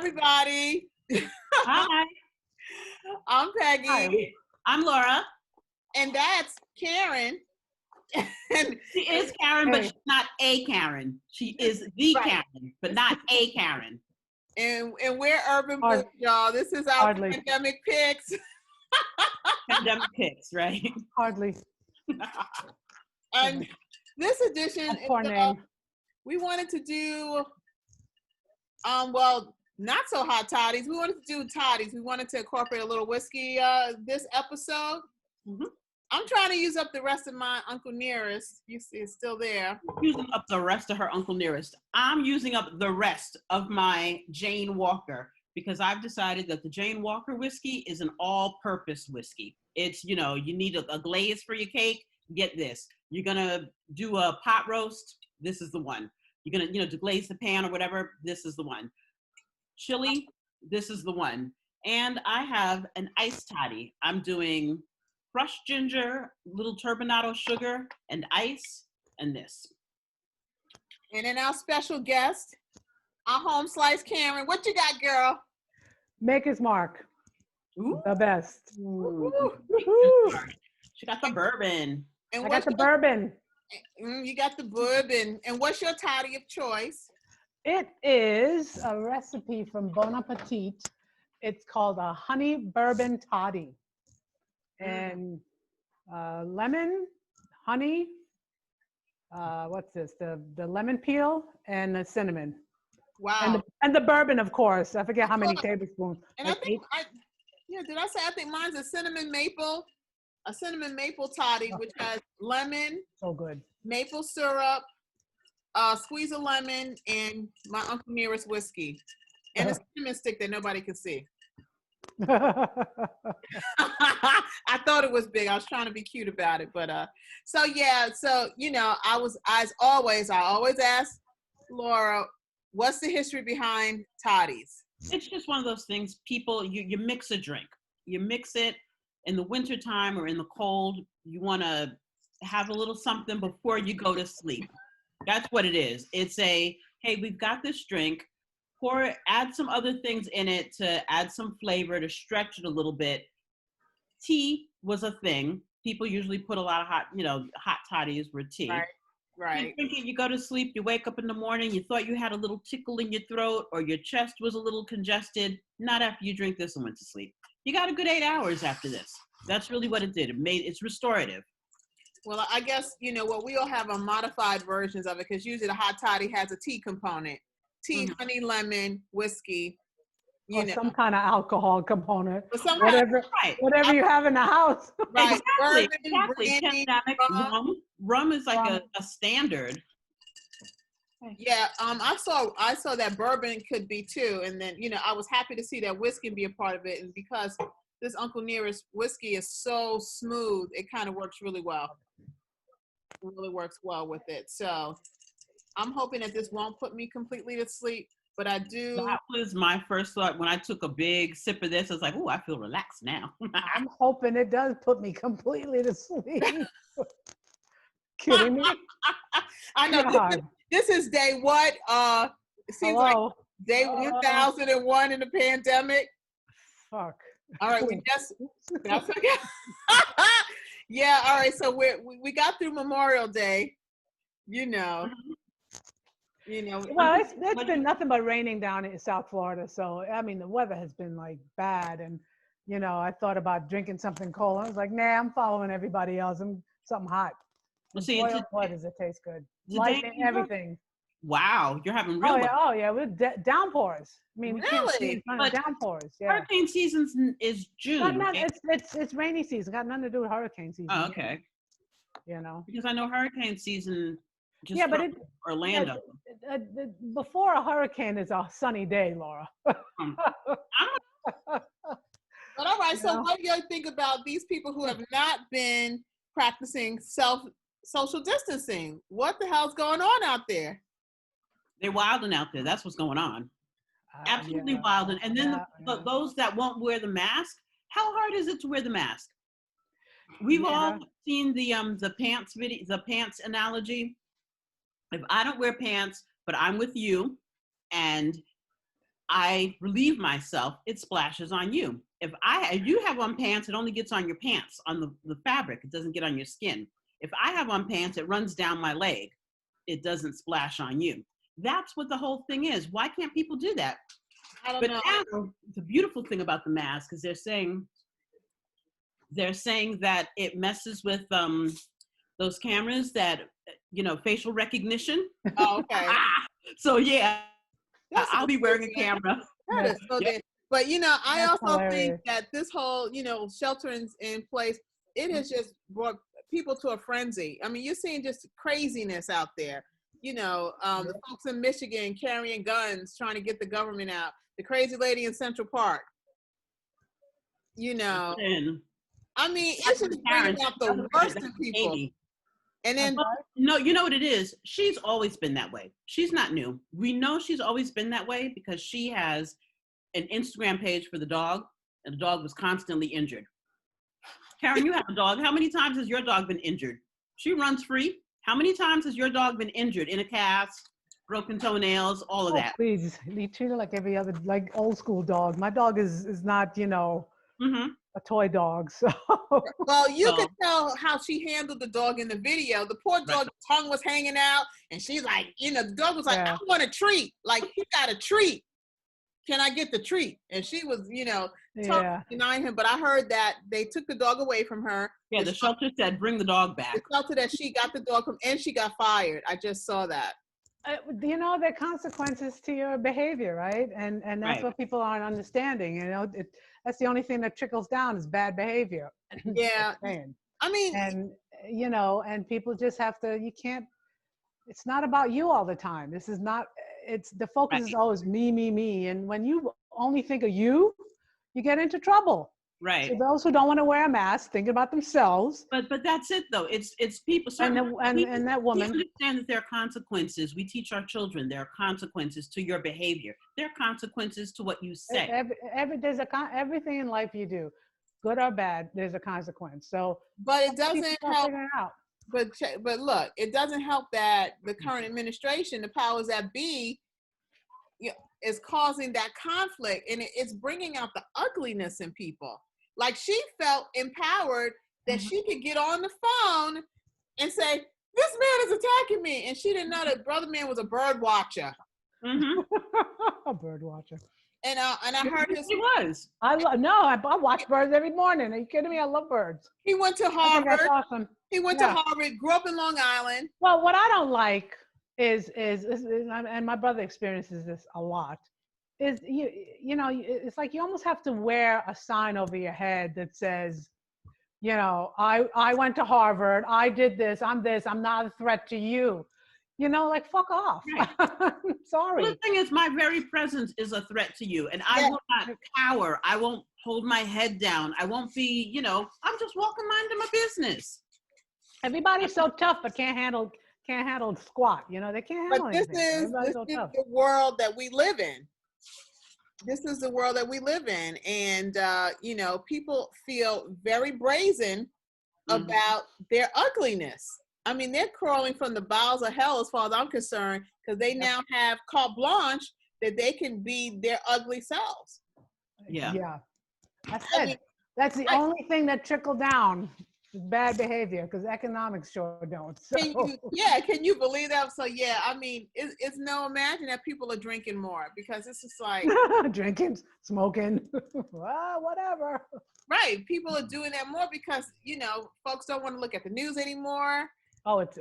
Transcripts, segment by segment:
everybody. Hi. I'm Peggy. Hi. I'm Laura. And that's Karen. And she is Karen, but she's not a Karen. She is the Karen, but not a Karen. And we're Urban Boots, y'all. This is our pandemic picks. Pandemic picks, right? Hardly. And this edition, we wanted to do, well, not so hot toddies. We wanted to do toddies. We wanted to incorporate a little whiskey this episode. Mm-hmm. I'm trying to use up the rest of my Uncle Nearest. You see, it's still there. Using up the rest of her Uncle Nearest. I'm using up the rest of my Jane Walker because I've decided that the Jane Walker whiskey is an all-purpose whiskey. It's, you know, you need a glaze for your cake. Get this. You're gonna do a pot roast. This is the one. You're gonna, deglaze the pan or whatever. This is the one. Chili. This is the one. And I have an iced toddy. I'm doing crushed ginger, little turbinado sugar, and ice, and this. And then our special guest, our home slice Karen. What you got, girl? Maker's Mark. Ooh. The best. Ooh. She got the bourbon. And I got the bourbon. You got the bourbon. And what's your toddy of choice? It is a recipe from Bon Appetit. It's called a honey bourbon toddy. And lemon, honey, what's this? The lemon peel and the cinnamon. Wow. And the bourbon, of course. I forget how many tablespoons. And like did I say, I think mine's a cinnamon maple toddy, which has lemon. So good. Maple syrup, squeeze of lemon, and my Uncle Nearest whiskey. And a cinnamon stick that nobody can see. I thought it was big. I was trying to be cute about it, but I always ask Laura, what's the history behind toddies? It's just one of those things. People, you mix a drink. You mix it in the wintertime or in the cold. You want to have a little something before you go to sleep. That's what it is. It's hey, we've got this drink. Add some other things in it to add some flavor, to stretch it a little bit. Tea was a thing. People usually put a lot of hot toddies with tea. Right. You drink it, you go to sleep, you wake up in the morning, you thought you had a little tickle in your throat or your chest was a little congested. Not after you drink this and went to sleep. You got a good 8 hours after this. That's really what it did. It's restorative. Well, I guess, what we all have are modified versions of it because usually the hot toddy has a tea component. Tea, honey, lemon, whiskey, some kind of alcohol component. Whatever you have in the house. Right. Exactly. Brandy, rum is like a standard. Yeah, I saw that bourbon could be too, and then I was happy to see that whiskey be a part of it, and because this Uncle Nearest whiskey is so smooth, it kind of works really well. It really works well with it. So I'm hoping that this won't put me completely to sleep, but I do. That was my first thought when I took a big sip of this. I was like, "Oh, I feel relaxed now." I'm hoping it does put me completely to sleep. Kidding me? I know this is day what? It seems like day 1001 in the pandemic. Fuck. All right, that's okay. Yeah. All right. So we got through Memorial Day. Well, it's been nothing but raining down in South Florida. So, I mean, the weather has been like bad. And, I thought about drinking something cold. I was like, nah, I'm following everybody else. I'm something hot. Well, see, boy, does it taste good. Light and everything. Wow, you're having real. Oh yeah, with downpours. I mean, really? But downpours. Yeah. Hurricane season is June. Right? It's rainy season. Got nothing to do with hurricane season. Oh, okay. Because I know hurricane season. But Orlando. Before a hurricane is a sunny day, Laura. But all right, so what do you think about these people who have not been practicing social distancing? What the hell's going on out there? They're wilding out there. That's what's going on. Absolutely wilding. And then those that won't wear the mask, how hard is it to wear the mask? We've all seen the pants video, the pants analogy. If I don't wear pants, but I'm with you, and I relieve myself, it splashes on you. If you have on pants, it only gets on your pants, on the fabric. It doesn't get on your skin. If I have on pants, it runs down my leg. It doesn't splash on you. That's what the whole thing is. Why can't people do that? I don't But know. now, the beautiful thing about the mask is they're saying that it messes with those cameras that, facial recognition. Oh, okay. So yeah, That's I'll be wearing a so good. camera. That is so Yep. good. But I That's also think hilarious. that this whole, sheltering in place, it has just brought people to a frenzy. I mean, you're seeing just craziness out there. The folks in Michigan carrying guns, trying to get the government out. The crazy lady in Central Park. And I mean, it's just bringing out the worst in people. And then, no, you know what it is? She's always been that way. She's not new. We know she's always been that way because she has an Instagram page for the dog, and the dog was constantly injured. Karen, you have a dog. How many times has your dog been injured? She runs free. How many times has your dog been injured? In a cast, broken toenails, all of that. Please, you treat her like every other, like old school dog. My dog is not, a toy dog. So well, you can tell how she handled the dog in the video. The poor dog's tongue was hanging out, and she's like, the dog was like, I want a treat. Like, he got a treat. Can I get the treat? And she was, denying him. But I heard that they took the dog away from her. Yeah, the shelter said, bring the dog back. The shelter that she got the dog from, and she got fired. I just saw that. there are consequences to your behavior, right? And that's what people aren't understanding. That's the only thing that trickles down is bad behavior. Yeah. I mean, and people just have to. You can't. It's not about you all the time. This is not. It's the focus is always me, and when you only think of you get into trouble. Right. So those who don't want to wear a mask, think about themselves. But that's it though. It's people. And that woman. We understand that there are consequences. We teach our children there are consequences to your behavior. There are consequences to what you say. Everything in life you do, good or bad, there's a consequence. So, but it doesn't help. Out. But look, it doesn't help that the current administration, the powers that be, is causing that conflict, and it's bringing out the ugliness in people. Like, she felt empowered that she could get on the phone and say, this man is attacking me. And she didn't know that brother man was a bird watcher. A bird watcher. And I heard he was. I watch birds every morning. Are you kidding me? I love birds. He went to Harvard. That's awesome. He went to Harvard, grew up in Long Island. Well, what I don't like is and my brother experiences this a lot, is it's like you almost have to wear a sign over your head that says, I went to Harvard, I did this, I'm not a threat to you. Like, fuck off. Right. Sorry. Well, the thing is, my very presence is a threat to you, and I will not cower. I won't hold my head down. I won't be, I'm just walking minding my business. Everybody's so tough, but can't handle squat. They can't handle anything. This is the world that we live in. This is the world that we live in. And, people feel very brazen about their ugliness. I mean, they're crawling from the bowels of hell as far as I'm concerned, because they now have carte blanche that they can be their ugly selves. Yeah. Yeah. That's the only thing that trickled down. Bad behavior, because economics sure don't. So. Can you believe that? So I mean, it's no imagine that people are drinking more, because it's just like drinking, smoking, well, whatever. Right, people are doing that more because folks don't want to look at the news anymore. Oh, it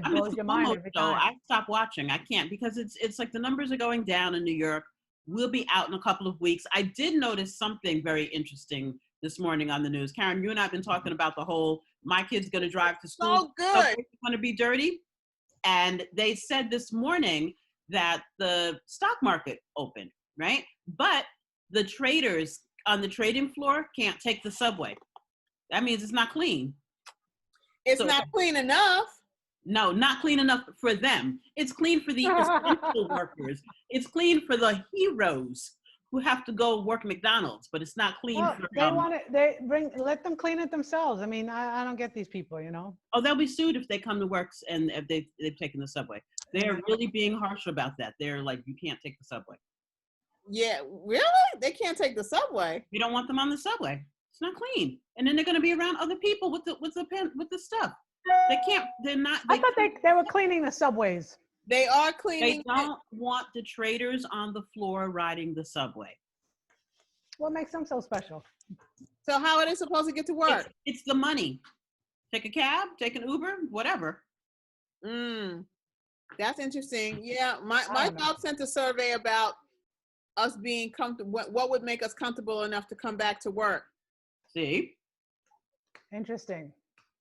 blows your mind every time. I stopped watching. I can't, because it's like the numbers are going down in New York. We'll be out in a couple of weeks. I did notice something very interesting this morning on the news. Karen, you and I have been talking about the whole, my kid's going to drive to school. So good. It's going to be dirty. And they said this morning that the stock market opened, right? But the traders on the trading floor can't take the subway. That means it's not clean. It's not clean enough. No, not clean enough for them. It's clean for the essential workers. It's clean for the heroes who have to go work McDonald's, but it's not clean for let them clean it themselves. I mean, I don't get these people, Oh, they'll be sued if they come to work and if they've taken the subway. They're really being harsh about that. They're like, you can't take the subway. Yeah, really? They can't take the subway. We don't want them on the subway. It's not clean. And then they're going to be around other people with the stuff. They can't. They're not. I thought they were cleaning the subways. They are They cleaning. don't want the traders on the floor riding the subway. What makes them so special? So how are they supposed to get to work? It's the money. Take a cab, take an Uber, whatever. That's interesting. Yeah, my job sent a survey about us being comfortable. What would make us comfortable enough to come back to work? See? Interesting.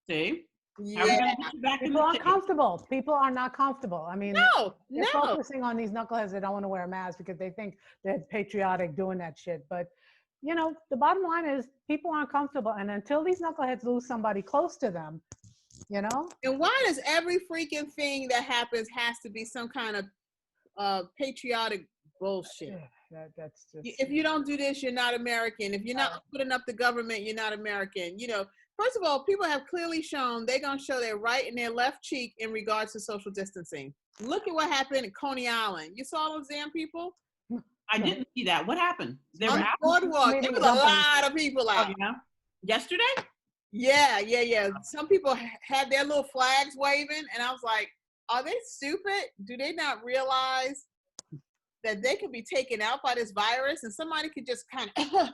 See? Yeah. People aren't comfortable. People are not comfortable. I mean, they're no. focusing on these knuckleheads that don't want to wear a mask because they think they're patriotic doing that shit. But, you know, the bottom line is people aren't comfortable. And until these knuckleheads lose somebody close to them, you know? And why does every freaking thing that happens has to be some kind of patriotic bullshit? That's just... If you don't do this, you're not American. If you're not putting up the government, you're not American. You know, first of all, people have clearly shown they're going to show their right and their left cheek in regards to social distancing. Look at what happened in Coney Island. You saw those damn people? I didn't see that. What happened? They On were the out? boardwalk. There was a lot of people out. Oh, yeah. Yesterday? Yeah. Some people had their little flags waving, and I was like, are they stupid? Do they not realize that they could be taken out by this virus and somebody could just kind of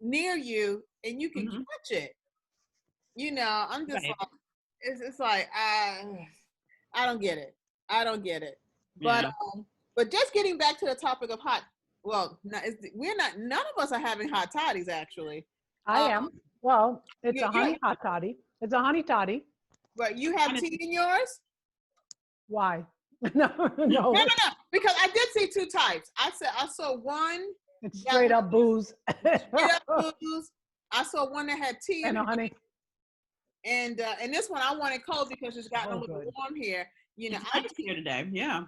near you and you can catch it? You know, I'm just like, it's like, I don't get it. I don't get it. Yeah. But just getting back to the topic of none of us are having hot toddies, actually. I am. Well, it's a honey hot toddy. It's a honey toddy. But you have tea in yours? Why? No. Because I did see two types. I saw one. It's straight up booze. I saw one that had tea and in a honey. And this one I wanted cold because it's gotten a little bit warm here. You know, it's nice here today. Yeah.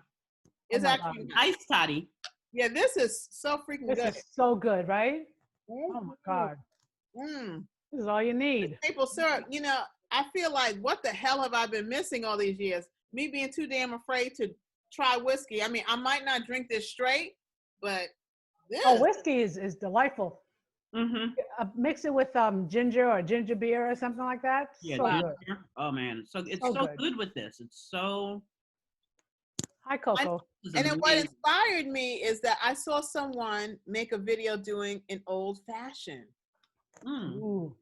It's actually nice toddy. Yeah, this is so freaking good. This is so good, right? Oh my God. This is all you need. Maple syrup, you know, I feel like, what the hell have I been missing all these years? Me being too damn afraid to try whiskey. I mean, I might not drink this straight, but this. Oh, whiskey is delightful. Mix it with ginger or ginger beer or something like that. Yeah, so ginger. Good. Oh man, so it's so good with this. It's so. Hi, Coco. And then what inspired me is that I saw someone make a video doing an old fashioned. Ooh.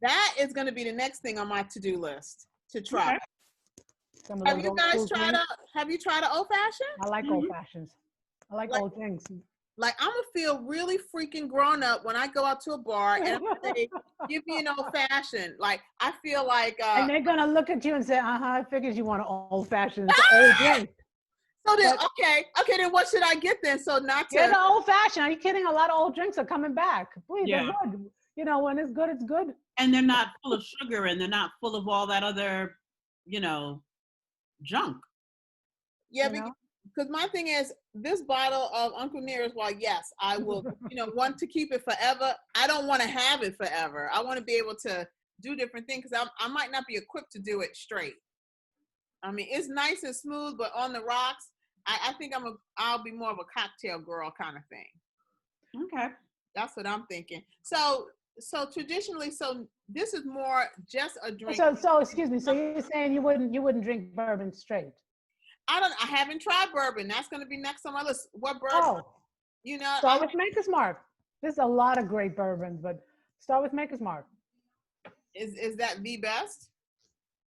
That is going to be the next thing on my to-do list to try. Okay. Have you guys tried an old fashioned? I like old fashions. I like old drinks. Like, I'm gonna feel really freaking grown up when I go out to a bar and say, "Give me an old fashioned." Like, I feel like. And they're gonna look at you and say, I figured you want an old fashioned. It's an old drink. So then, okay, then what should I get then? So not to. Get an old fashioned. Are you kidding? A lot of old drinks are coming back. Please, they're good. You know, when it's good, it's good. And they're not full of sugar, and they're not full of all that other, you know, junk. Yeah, because my thing is, this bottle of Uncle Nearest, while yes, I will, want to keep it forever, I don't want to have it forever. I want to be able to do different things because I might not be equipped to do it straight. I mean, it's nice and smooth, but on the rocks, I think I'll be more of a cocktail girl kind of thing. Okay. That's what I'm thinking. So traditionally, this is more just a drink. So excuse me. So you're saying you wouldn't drink bourbon straight? I haven't tried bourbon. That's going to be next on my list. What bourbon? Oh. Start with Maker's Mark. There's a lot of great bourbons, but start with Maker's Mark. Is that the best?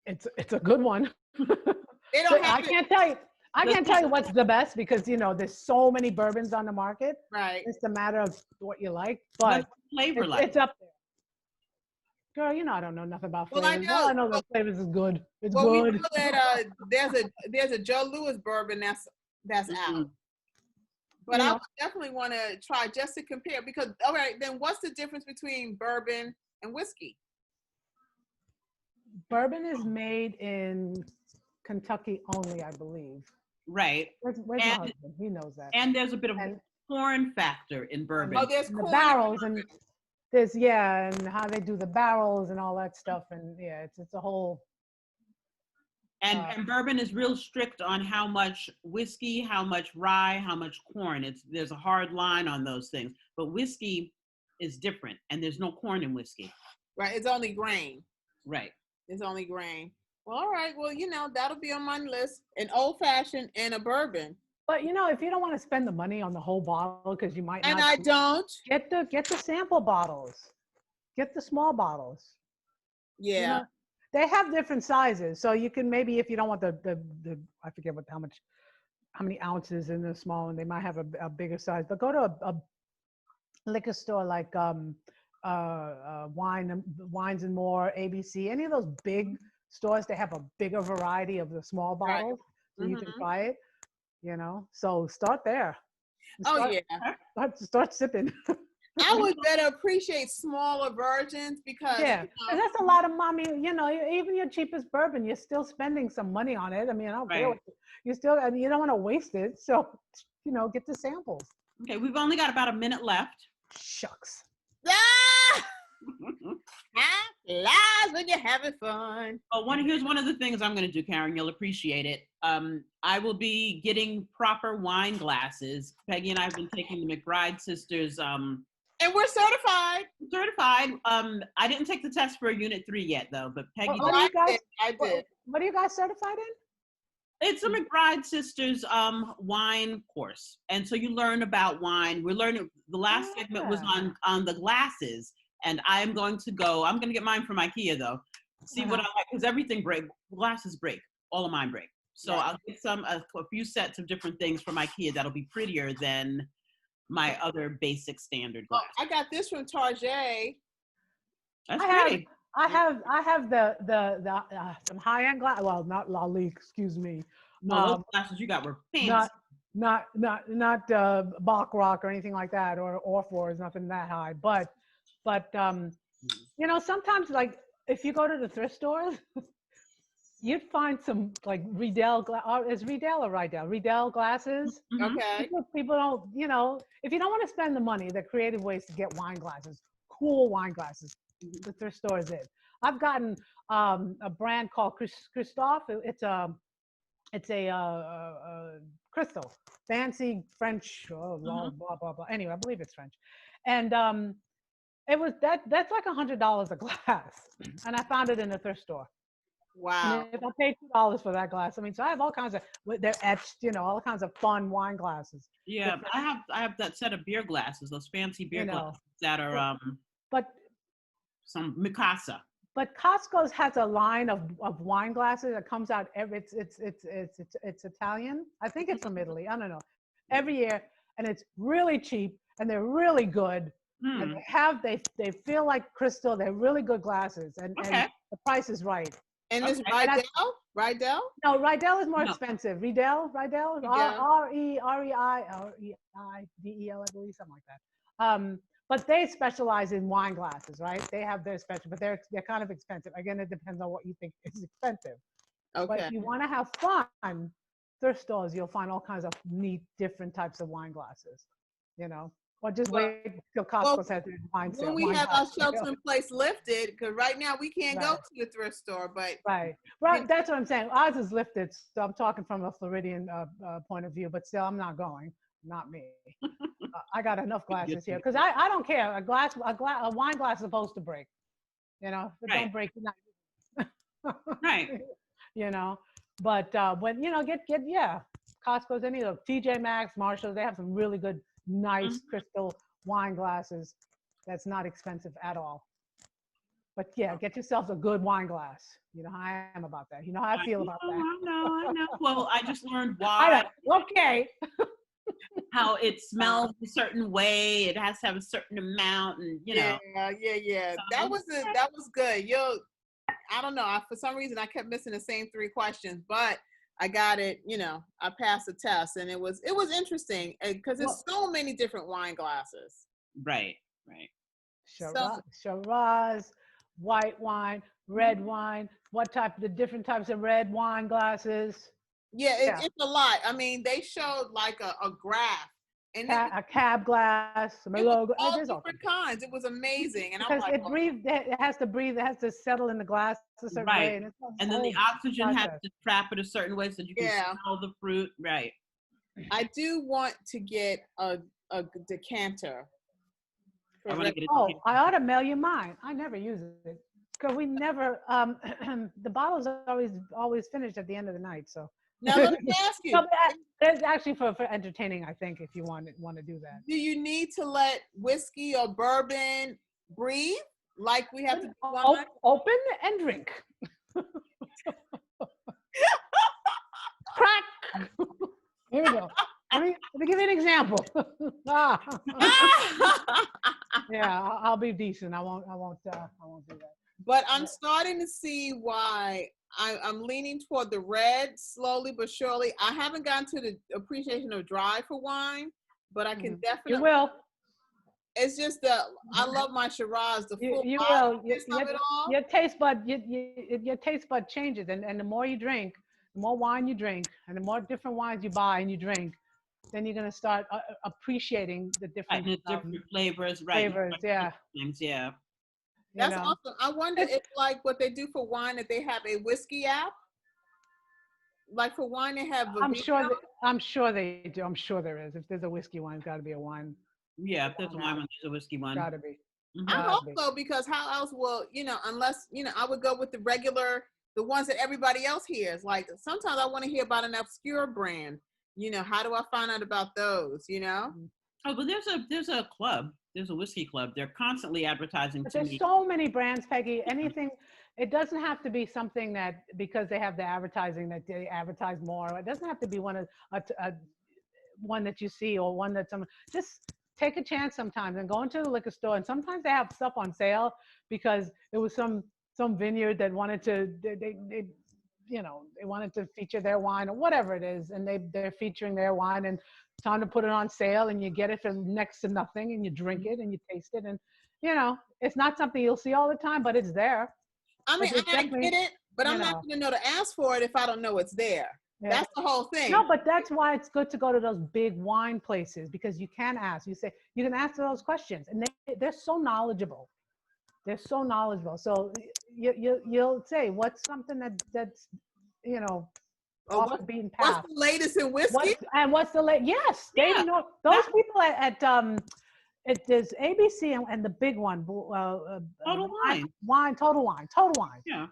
It's a good one. They don't have I can't tell you. I can't tell you what's the best because there's so many bourbons on the market. Right. It's a matter of what you like, but flavor it's up there. Girl, I don't know nothing about flavors. Well, I know. All I know that flavors is good. It's good. We know that there's a Joe Louis bourbon that's out. But I would definitely want to try just to compare because all right, then what's the difference between bourbon and whiskey? Bourbon is made in Kentucky only, I believe. Right. Where's my husband? He knows that. And there's a bit of a corn factor in bourbon. Oh, there's corn. The barrels and there's and how they do the barrels and all that stuff and it's a whole. And bourbon is real strict on how much whiskey, how much rye, how much corn. There's a hard line on those things. But whiskey is different, and there's no corn in whiskey. Right. It's only grain. Right. It's only grain. Well, all right. Well, that'll be on my list. An old fashioned and a bourbon. But if you don't want to spend the money on the whole bottle because you might not. And I don't. Get the sample bottles. Get the small bottles. Yeah. They have different sizes, so you can maybe, if you don't want the I forget how many ounces in the small, and they might have a bigger size. But go to a liquor store like Wines and More, ABC, any of those big stores. They have a bigger variety of the small bottles, so you can try it. So start there. Start sipping. I would better appreciate smaller versions because and that's a lot of money. Even your cheapest bourbon, you're still spending some money on it. I mean, I don't care. You still, and you don't want to waste it. So, get the samples. Okay, we've only got about a minute left. Shucks. Lies when you're having fun. Oh, here's one of the things I'm going to do, Karen. You'll appreciate it. I will be getting proper wine glasses. Peggy and I have been taking the McBride sisters. And we're certified. I didn't take the test for Unit 3 yet, though. But Peggy, I did. What are you guys certified in? It's a McBride sisters wine course, and so you learn about wine. We're learning. The last segment was on the glasses. And I'm going to get mine from IKEA though. See what I like, because everything glasses break. All of mine break. So I'll get a few sets of different things from IKEA that'll be prettier than my other basic standard glass. I got this from Target. That's pretty. I have the some high-end glass. Well, not Lali, excuse me. No, those glasses you got were fancy. Not Bach Rock or anything like that, or Orfors, nothing that high. But sometimes, like, if you go to the thrift store, you'd find some like Riedel is Riedel or Riedel? Riedel glasses. Okay. People don't, if you don't want to spend the money, there are creative ways to get wine glasses, cool wine glasses. The thrift store is it. I've gotten a brand called Christophe. It's a crystal, fancy French, blah, blah, blah. Anyway, I believe it's French. And it was that's like $100 a glass. And I found it in a thrift store. Wow. And if I paid $2 for that glass, I mean, so I have all kinds of, they're etched, all kinds of fun wine glasses. Yeah, I have that set of beer glasses, those fancy beer glasses that are but some Mikasa. But Costco's has a line of wine glasses that comes out it's Italian. I think it's from Italy. I don't know. Every year, and it's really cheap, and they're really good. And they feel like crystal. They're really good glasses, and the price is right. And this Riedel? No, Riedel is more expensive. Riedel, R-E-I-D-E-L, I believe, something like that. But they specialize in wine glasses, right? They have their special, but they're kind of expensive. Again, it depends on what you think is expensive. Okay. But if you want to have fun, thrift stores, you'll find all kinds of neat, different types of wine glasses, Or just wait till Costco has their wine sale. When we have our shelter-in-place lifted, because right now we can't go to the thrift store, but right. That's what I'm saying. Ours is lifted, so I'm talking from a Floridian point of view. But still, I'm not going. Not me. I got enough glasses here because I don't care. A wine glass is supposed to break. If it don't break, you're not. Right. But when get Costco's, any of those, TJ Maxx, Marshalls, they have some really good, nice crystal wine glasses. That's not expensive at all. But get yourself a good wine glass. You know how I am about that. You know how I feel about that. I know. Well, I just learned why. Okay. How it smells a certain way. It has to have a certain amount, and Yeah. That was good. I don't know. For some reason, I kept missing the same 3 questions, but I got it. I passed the test, and it was interesting because there's so many different wine glasses. Right. Shiraz, white wine, red wine. The different types of red wine glasses? Yeah, it's a lot. I mean, they showed like a graph And it, A cab glass, a it was Merlot. all There's all different kinds. It was amazing. And I'm because like, it breathed. It has to breathe. It has to settle in the glass a certain way, Right. and it's a And then the whole oxygen has process. to trap it a certain way so you can yeah, smell the fruit. Right. I do want to get a decanter I for want to get a Oh, I ought to mail you mine. I never use it because we never. The bottles are always finished at the end of the night. So. Now let me ask you, No, but there's actually for entertaining. I think if you want to do that. do you need to let whiskey or bourbon breathe like we have to do wine? Open and drink. Crack. Here we go. Let me give you an example. Yeah, I'll be decent. I won't do that. But I'm starting to see why I'm leaning toward the red slowly but surely. I haven't gotten to the appreciation of dry for wine, but I can definitely. You will. It's just that I love my Shiraz, the full You body will. of it all. Your taste bud changes, and the more you drink, the more wine you drink, and the more different wines you buy and you drink, then you're gonna start appreciating the different, the different flavors, right? flavors. Yeah. Things, yeah. That's awesome. I wonder if, like, what they do for wine, if they have a whiskey app. Like for wine, they have. I'm sure they do. I'm sure there is. If there's a whiskey one, it's got to be a wine. Yeah, if there's a wine one, there's a whiskey one. Got to be. I hope so, because how else will, unless, I would go with the ones that everybody else hears. Like sometimes I want to hear about an obscure brand. How do I find out about those, Oh, but there's a club. There's a whiskey club. They're constantly advertising But to there's me. so many brands, Peggy. Anything, it doesn't have to be something that because they have the advertising that they advertise more. It doesn't have to be one that you see or one that someone. Just take a chance sometimes and go into the liquor store. And sometimes they have stuff on sale because it was some vineyard that wanted to they wanted to feature their wine or whatever it is, and they're featuring their wine and time to put it on sale, and you get it for next to nothing, and you drink it and you taste it, and it's not something you'll see all the time, but it's there. I mean, I get it, but I'm not going to know to ask for it if I don't know it's there. Yeah. That's the whole thing. No, but that's why it's good to go to those big wine places, because you can ask. You can ask those questions, and they're so knowledgeable. They're so knowledgeable. So you'll say, what's something that's off the beaten path. What's the latest in whiskey? What's the latest? Yes, they know those people at there's ABC and the big one, Total Wine. Yeah.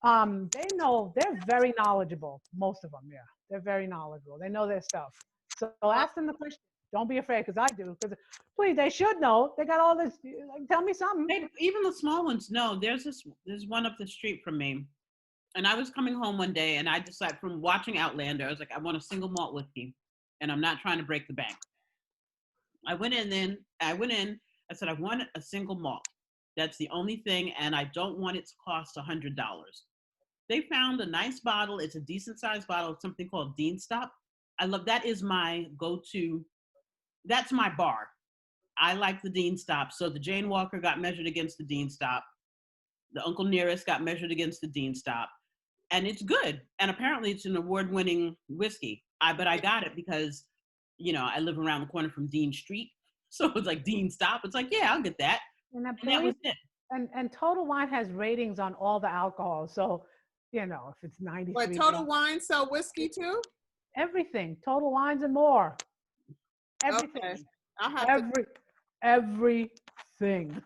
They know, they're very knowledgeable. Most of them, yeah, they're very knowledgeable. They know their stuff. So ask them the question. Don't be afraid, because I do. Because please, they should know. They got all this. Like, tell me something. Even the small ones know. There's one up the street from me, and I was coming home one day, and I decided from watching Outlander, I was like, I want a single malt whiskey, and I'm not trying to break the bank. I went in. I said, I want a single malt. That's the only thing, and I don't want it to cost $100. They found a nice bottle. It's a decent sized bottle of something called Dean Stop. I love that. Is my go-to. That's my bar. I like the Dean Stop. So the Jane Walker got measured against the Dean Stop. The Uncle Nearest got measured against the Dean Stop. And it's good. And apparently it's an award-winning whiskey. But I got it because, I live around the corner from Dean Street. So it's like Dean Stop. It's like, yeah, I'll get that. And that was it. And Total Wine has ratings on all the alcohol. So, if it's 93. But Total Wine sell whiskey too? Everything. Total Wines and more. Everything. Okay. I'll have everything.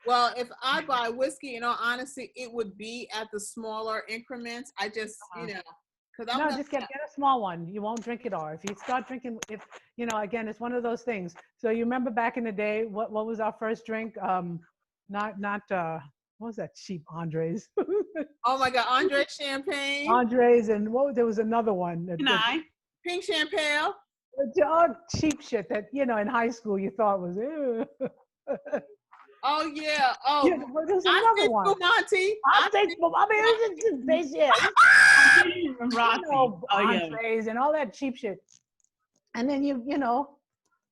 Well, if I buy whiskey, in all honesty, it would be at the smaller increments. I just, because just get a small one. You won't drink it all. If you start drinking, again, it's one of those things. So you remember back in the day, what was our first drink? What was that cheap Andres? Oh my God, Andres champagne. Andres, and there was another one. Pink champagne. Cheap shit that in high school you thought was. Oh yeah. Oh, yeah, there's another one. Monty. It's just basic. Andres and all that cheap shit, and then you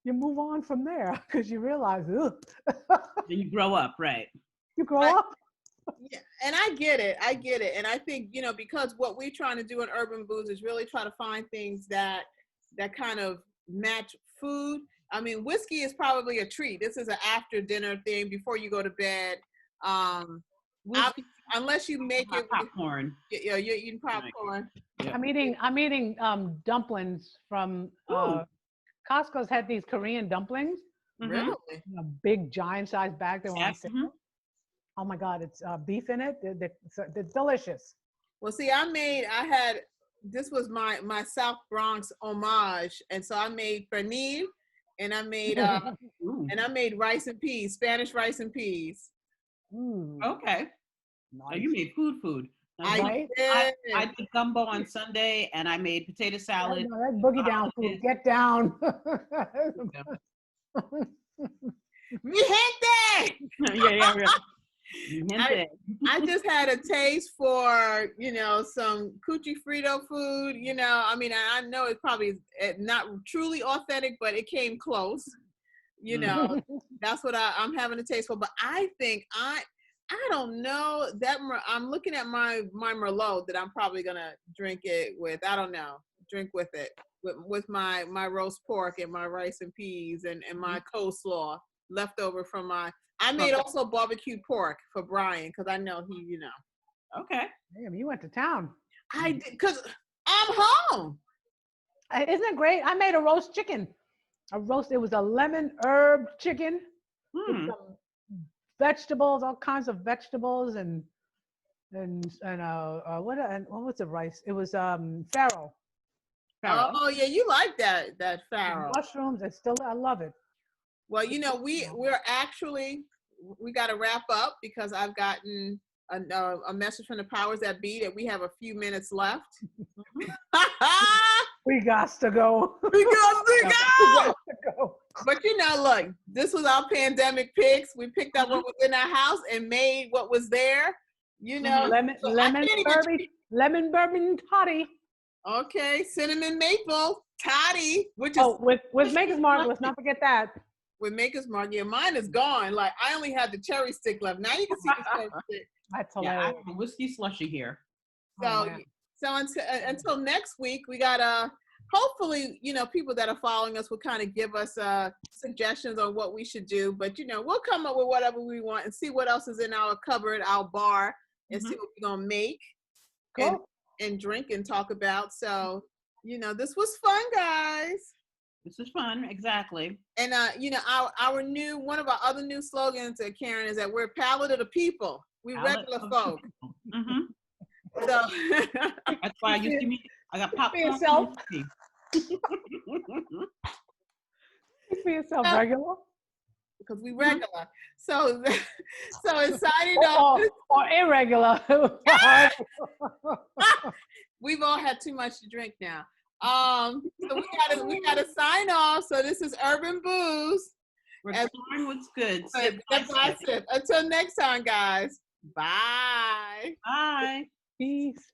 move on from there because you realize, then you grow up, right? You grow up. Yeah, and I get it, and I think because what we're trying to do in Urban Booze is really try to find things that kind of match food. I mean, whiskey is probably a treat. This is an after dinner thing before you go to bed. Whiskey, Unless you make it with, popcorn. you're eating popcorn. Yeah. I'm eating dumplings from Costco's had these Korean dumplings. Really? In a big giant sized bag. They were on sale. Mhm. Oh my God, it's beef in it. They're delicious. Well, see, this was my South Bronx homage, and so I made pernil, and I made Ooh. rice and peas, Spanish rice and peas. Okay. Nice. Oh, you made food. Now, Right? I did gumbo on Sunday, and I made potato salad. No, that's boogie down food. Get down. Mi gente! Yeah. I just had a taste for, some Cuchi Frito food. I mean, I know it's probably not truly authentic, but it came close. That's what I'm having a taste for. But I think I don't know that I'm looking at my Merlot that I'm probably gonna drink it with. I don't know, drink with it with my roast pork and my rice and peas and my coleslaw left over from I made also barbecue pork for Brian because I know he, Okay. Damn, you went to town. I did because I'm home. Isn't it great? I made a roast chicken. It was a lemon herb chicken with some vegetables, all kinds of vegetables, and what was the rice? It was farro. Oh yeah, you like that farro. Mushrooms. I love it. Well, we got to wrap up because I've gotten a message from the powers that be that we have a few minutes left. We got to go. We got to go. But look, this was our pandemic picks. We picked up what was in our house and made what was there. Lemon bourbon toddy. Okay, cinnamon maple toddy, which is with Maker's Mark. Let's not forget that. With Maker's Mark, yeah, mine is gone. Like I only have the cherry stick left. Now you can see the cherry stick. That's hilarious. hilarious. I have a whiskey slushy here. So until next week, we got hopefully, people that are following us will kind of give us suggestions on what we should do. But, we'll come up with whatever we want and see what else is in our cupboard, our bar, and see what we're going to make and drink and talk about. So, this was fun, guys. This is fun, exactly. And, one of our other new slogans, Karen, is that we're palate of the people. We regular folk. So that's why I got popcorn. For yourself. For yourself, regular. Because we regular. So in signing off. Or irregular. We've all had too much to drink now. So we gotta sign off. So this is Urban Booze. We're trying what's good. Sip. Until next time, guys. Bye. Bye. Peace.